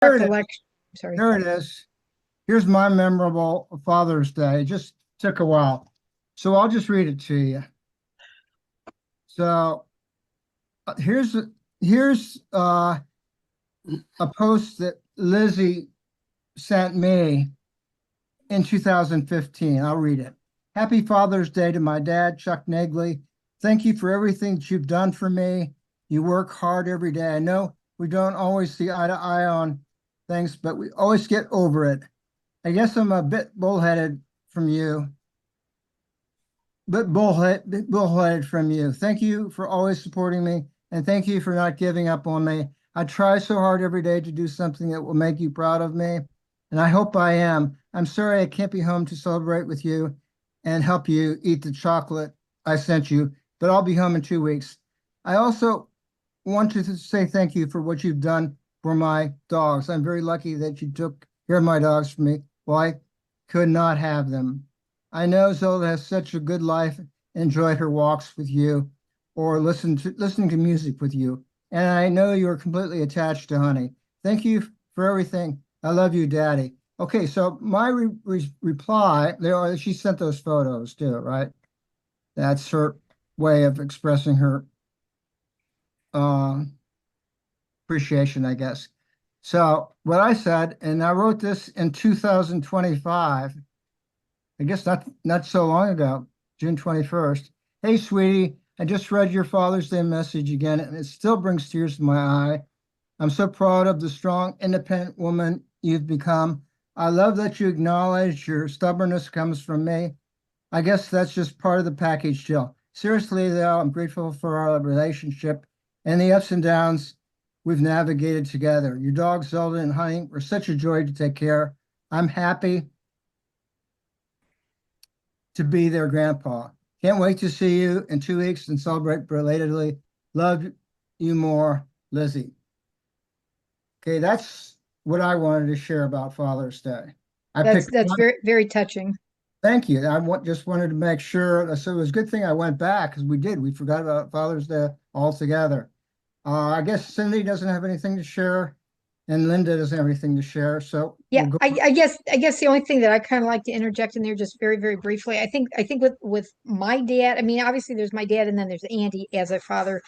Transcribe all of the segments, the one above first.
Here it is. recollection. Sorry. Here it is. Here's my memorable Father's Day. It just took a while. So I'll just read it to you. So here's a post that Lizzie sent me in 2015. I'll read it. Happy Father's Day to my dad, Chuck Negley. Thank you for everything that you've done for me. You work hard every day. I know we don't always see eye to eye on things, but we always get over it. I guess I'm a bit bullheaded from you, but bullheaded from you. Thank you for always supporting me, and thank you for not giving up on me. I try so hard every day to do something that will make you proud of me, and I hope I am. I'm sorry I can't be home to celebrate with you and help you eat the chocolate I sent you, but I'll be home in 2 weeks. I also want to say thank you for what you've done for my dogs. I'm very lucky that you took care of my dogs for me. Well, I could not have them. I know Zelda has such a good life, enjoyed her walks with you or listening to music with you. And I know you're completely attached to Honey. Thank you for everything. I love you, Daddy. Okay, so my reply, she sent those photos too, right? That's her way of expressing her uh, appreciation, I guess. So what I said, and I wrote this in 2025, I guess not so long ago, June 21st. Hey, sweetie, I just read your Father's Day message again, and it still brings tears to my eye. I'm so proud of the strong, independent woman you've become. I love that you acknowledge your stubbornness comes from me. I guess that's just part of the package, Jill. Seriously, though, I'm grateful for our relationship and the ups and downs we've navigated together. Your dogs, Zelda and Honey, were such a joy to take care. I'm happy to be their grandpa. Can't wait to see you in 2 weeks and celebrate belatedly. Love you more, Lizzie. Okay, that's what I wanted to share about Father's Day. I picked That's one. very, very touching. Thank you. Just wanted to make sure. So it was a good thing I went back because we did. We forgot about Father's Day altogether. I guess Cindy doesn't have anything to share, and Linda doesn't have anything to share. So Yeah, we'll go. I guess the only thing that I kind of like to interject in there just very, very briefly, I think with my dad, I mean, obviously there's my dad and then there's Andy as a father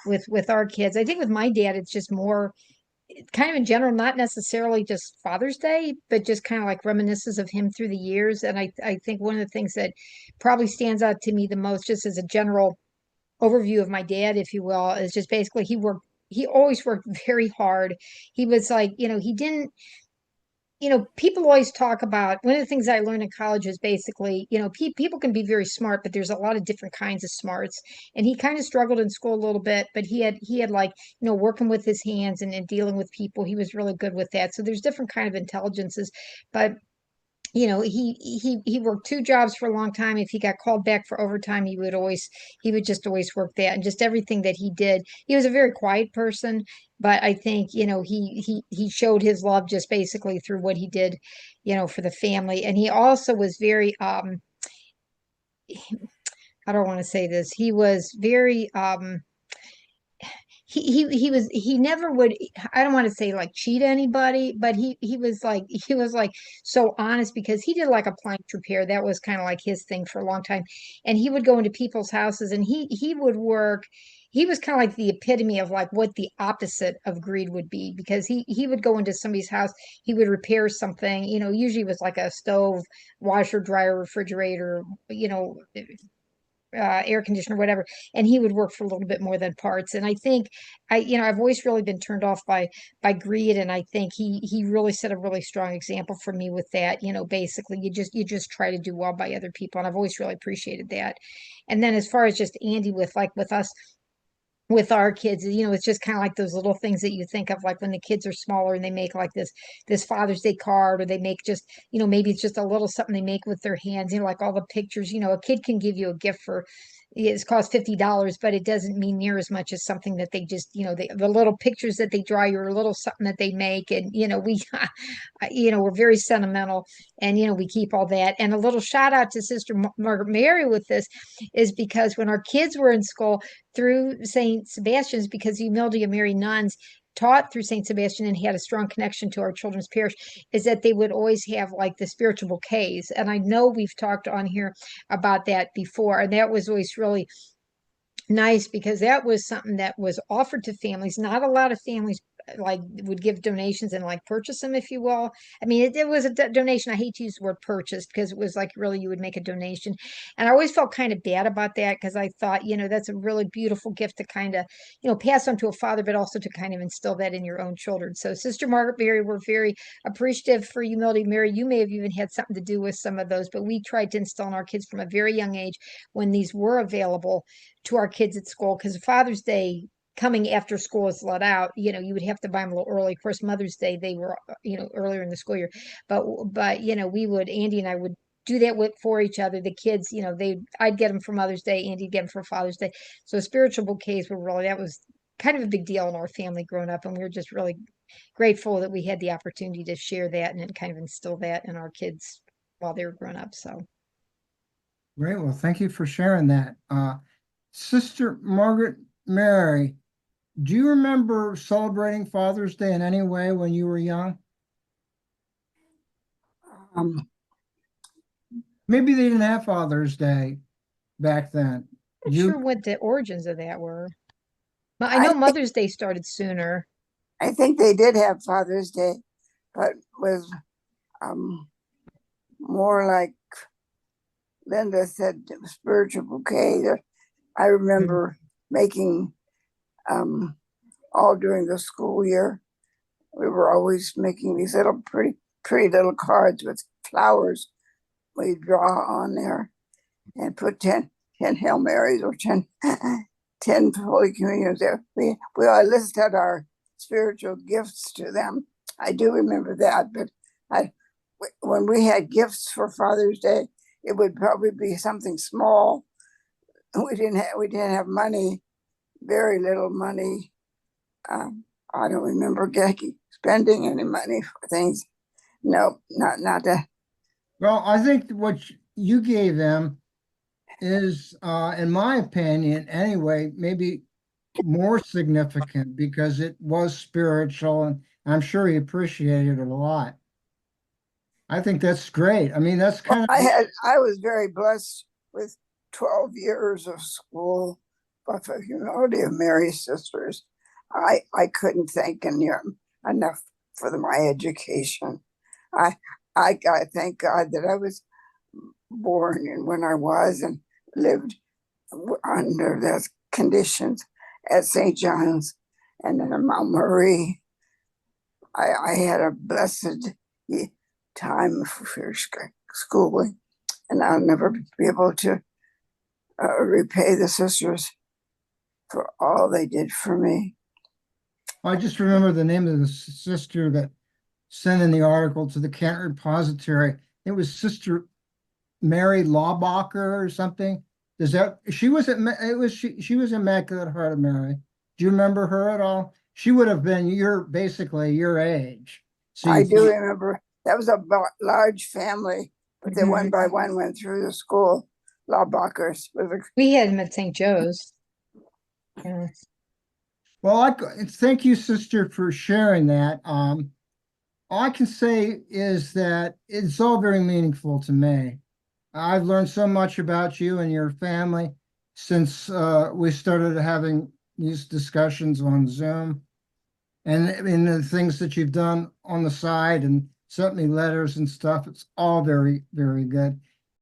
with our kids. I think with my dad, it's just more kind of in general, not necessarily just Father's Day, but just kind of like reminiscences of him through the years. And I think one of the things that probably stands out to me the most, just as a general overview of my dad, if you will, is just basically he always worked very hard. He was like, he didn't, people always talk about one of the things I learned in college is basically, people can be very smart, but there's a lot of different kinds of smarts. And he kind of struggled in school a little bit, but he had like, working with his hands and dealing with people. He was really good with that. So there's different kind of intelligences, but he worked two jobs for a long time. If he got called back for overtime, he would just always work that, and just everything that he did. He was a very quiet person, but I think, he showed his love just basically through what he did, for the family. And he also was very I don't want to say this. He was very he never would, I don't want to say like cheat anybody, but he was like so honest, because he did like appliance repair. That was kind of like his thing for a long time. And he would go into people's houses and he would work. He was kind of like the epitome of like what the opposite of greed would be, because he would go into somebody's house, he would repair something, usually it was like a stove, washer, dryer, refrigerator, air conditioner, whatever, and he would work for a little bit more than parts. And I think I've always really been turned off by greed, and I think he really set a really strong example for me with that. Basically, you just try to do well by other people, and I've always really appreciated that. And then as far as just Andy with us with our kids, it's just kind of like those little things that you think of, like when the kids are smaller and they make like this Father's Day card, or they make just, maybe it's just a little something they make with their hands, like all the pictures. A kid can give you a gift for, it's cost $50, but it doesn't mean near as much as something that they just, the little pictures that they draw you, or a little something that they make. And we we're very sentimental, and we keep all that. And a little shout out to Sister Margaret Mary with this is because when our kids were in school through St. Sebastian's, because the humility of Mary nuns, taught through St. Sebastian and had a strong connection to our children's parish is that they would always have like the spiritual bouquets. And I know we've talked on here about that before, and that was always really nice because that was something that was offered to families. Not a lot of families like would give donations and like purchase them, if you will. I mean, it was a donation. I hate to use the word purchased because it was like really you would make a donation. And I always felt kind of bad about that because I thought, that's a really beautiful gift to kind of, pass on to a father, but also to kind of instill that in your own children. So Sister Margaret Mary, we're very appreciative for Humility Mary. You may have even had something to do with some of those, but we tried to instill in our kids from a very young age when these were available to our kids at school, because Father's Day coming after school is let out, you would have to buy them a little early. Of course, Mother's Day, they were, earlier in the school year. But we would, Andy and I would do that for each other. The kids, I'd get them for Mother's Day, Andy'd get them for Father's Day. So spiritual bouquets were really, that was kind of a big deal in our family growing up. And we were just really grateful that we had the opportunity to share that and kind of instill that in our kids while they were growing up. So. Great. Well, thank you for sharing that. Sister Margaret Mary, do you remember celebrating Father's Day in any way when you were young? Um, Maybe they didn't have Father's Day back then. Not You, sure what the origins of that were. I I know think, Mother's Day started sooner. I think they did have Father's Day, but was um, more like Linda said, spiritual bouquet. I remember making all during the school year. We were always making these little pretty little cards with flowers. We draw on there and put 10 Hail Marys or 10 Holy Communions there. We all listed our spiritual gifts to them. I do remember that, but when we had gifts for Father's Day, it would probably be something small. We didn't have money, very little money. I don't remember spending any money for things. No, not that. well, I think what you gave them is, in my opinion, anyway, maybe more significant because it was spiritual, and I'm sure he appreciated it a lot. I think that's great. I mean, that's kind of, I was very blessed with 12 years of school, but for Humility of Mary's Sisters, I couldn't thank enough for my education. I I thank God that I was born and when I was and lived under those conditions at St. John's and then at Mount Marie. I had a blessed time for schooling, and I'll never be able to repay the sisters for all they did for me. I just remember the name of the sister that sent in the article to the Kent Repository. It was Sister Mary Lawbacher or something. She was she was Immaculate Heart of Mary. Do you remember her at all? She would have been basically your age. So I do remember that was a large family, but they one by one went through the school. Lawbachers. We had him at St. Joe's. Yeah. Well, thank you, sister, for sharing that. All I can say is that it's all very meaningful to me. I've learned so much about you and your family since we started having these discussions on Zoom, and in the things that you've done on the side and sent me letters and stuff. It's all very, very good.